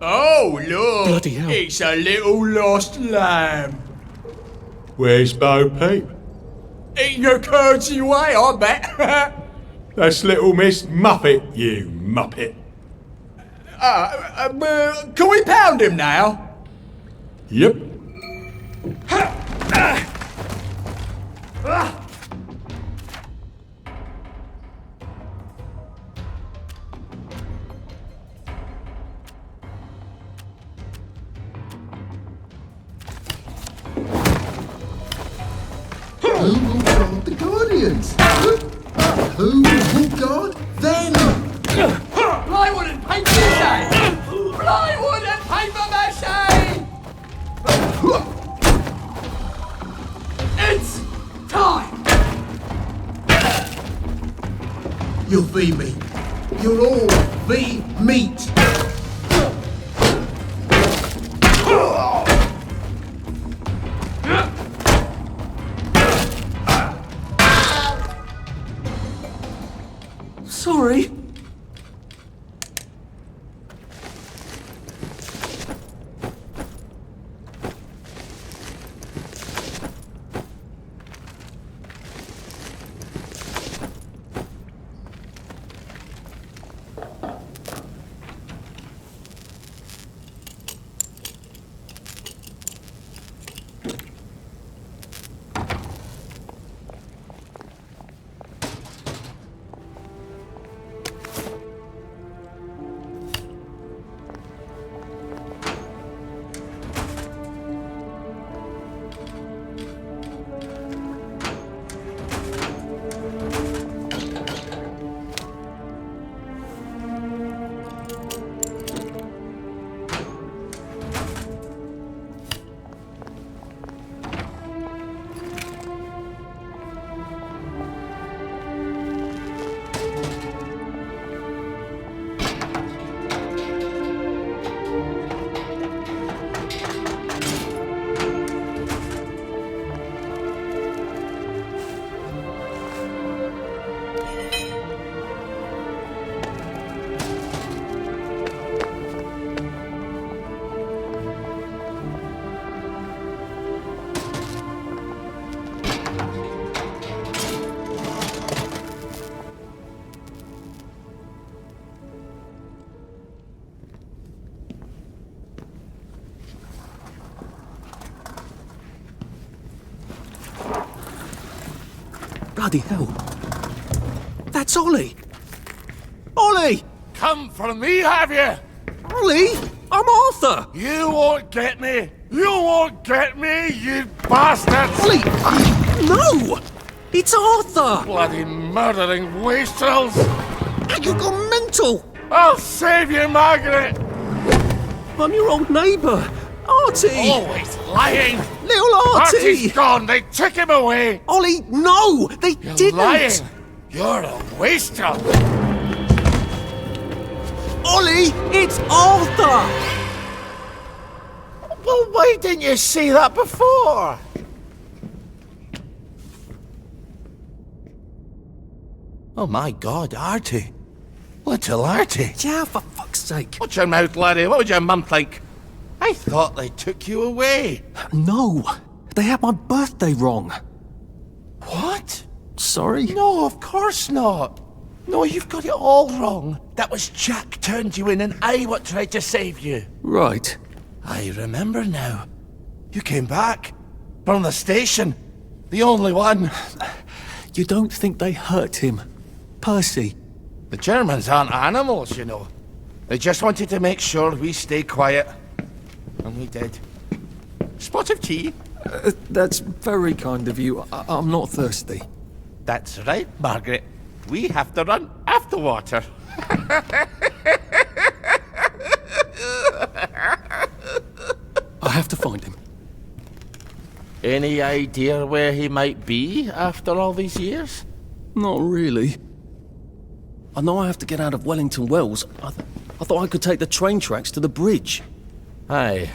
Speaker 13: Oh, look!
Speaker 15: Bloody hell.
Speaker 13: It's a little lost lamb.
Speaker 12: Where's Bo Peep?
Speaker 13: Eating your curdsy way, I bet.
Speaker 12: That's little Miss Muppet, you muppet.
Speaker 13: Can we pound him now?
Speaker 12: Yep.
Speaker 20: Who will guard the Guardians? Who will guard them?
Speaker 13: Plywood and paper mache! Plywood and paper mache! It's time!
Speaker 20: You'll be me. You'll all be meat.
Speaker 13: Sorry.
Speaker 11: Bloody hell. That's Ollie! Ollie!
Speaker 9: Come for me, have you?
Speaker 11: Ollie! I'm Arthur!
Speaker 9: You won't get me! You won't get me, you bastards!
Speaker 11: Ollie! No! It's Arthur!
Speaker 9: Bloody murdering wastrels!
Speaker 11: You gone mental!
Speaker 9: I'll save you, Margaret!
Speaker 11: I'm your old neighbour, Artie!
Speaker 9: Always lying!
Speaker 11: Little Artie!
Speaker 9: Artie's gone, they took him away!
Speaker 11: Ollie, no! They
Speaker 9: You're
Speaker 11: didn't!
Speaker 9: lying! You're a wastrel!
Speaker 11: Ollie, it's Arthur!
Speaker 9: Well, why didn't you see that before? Oh my God, Artie. Little Artie.
Speaker 11: Yeah, for fuck's sake.
Speaker 9: Watch your mouth, laddie. What would your mum think? I thought they took you away.
Speaker 11: No, they had my birthday wrong.
Speaker 9: What?
Speaker 11: Sorry?
Speaker 9: No, of course not. No, you've got it all wrong. That was Jack turned you in and I what tried to save you.
Speaker 11: Right.
Speaker 9: I remember now. You came back. From the station. The only one.
Speaker 11: You don't think they hurt him? Percy?
Speaker 9: The Germans aren't animals, you know. They just wanted to make sure we stay quiet. And we did. Spot of tea?
Speaker 11: That's very kind of you. I'm not thirsty.
Speaker 9: That's right, Margaret. We have to run after water.
Speaker 11: I have to find him.
Speaker 9: Any idea where he might be after all these years?
Speaker 11: Not really. I know I have to get out of Wellington Wells. I thought I could take the train tracks to the bridge.
Speaker 9: Aye.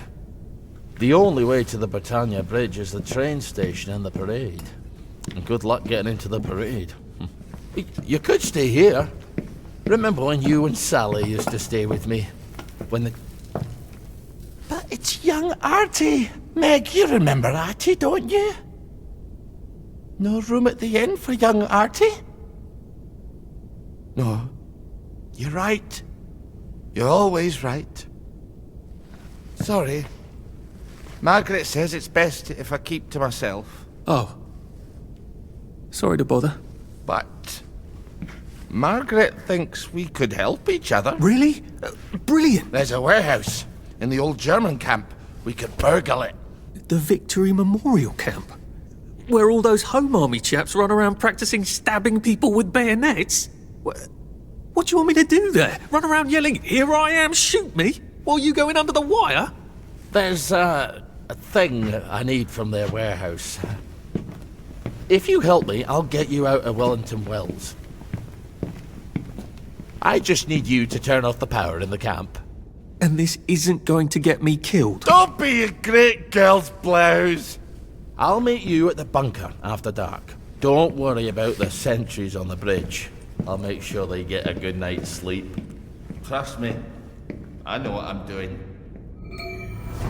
Speaker 9: The only way to the Britannia Bridge is the train station and the parade. And good luck getting into the parade. You could stay here. Remember when you and Sally used to stay with me? When the... But it's young Artie. Meg, you remember Artie, don't you? No room at the inn for young Artie? No. You're right. You're always right. Sorry. Margaret says it's best if I keep to myself.
Speaker 11: Oh. Sorry to bother.
Speaker 9: But Margaret thinks we could help each other.
Speaker 11: Really? Brilliant.
Speaker 9: There's a warehouse in the old German camp. We could burgle it.
Speaker 11: The Victory Memorial Camp? Where all those Home Army chaps run around practicing stabbing people with bayonets? What do you want me to do there? Run around yelling, "Here I am, shoot me," while you go in under the wire?
Speaker 9: There's a thing I need from their warehouse. If you help me, I'll get you out of Wellington Wells. I just need you to turn off the power in the camp.
Speaker 11: And this isn't going to get me killed?
Speaker 9: Don't be a great girl's blouse! I'll meet you at the bunker after dark. Don't worry about the sentries on the bridge. I'll make sure they get a good night's sleep. Trust me, I know what I'm doing.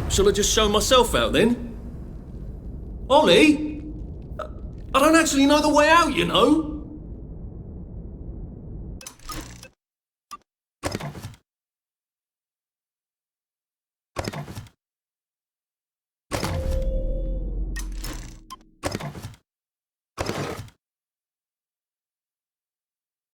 Speaker 15: Shall I just show myself out then? Ollie? I don't actually know the way out, you know.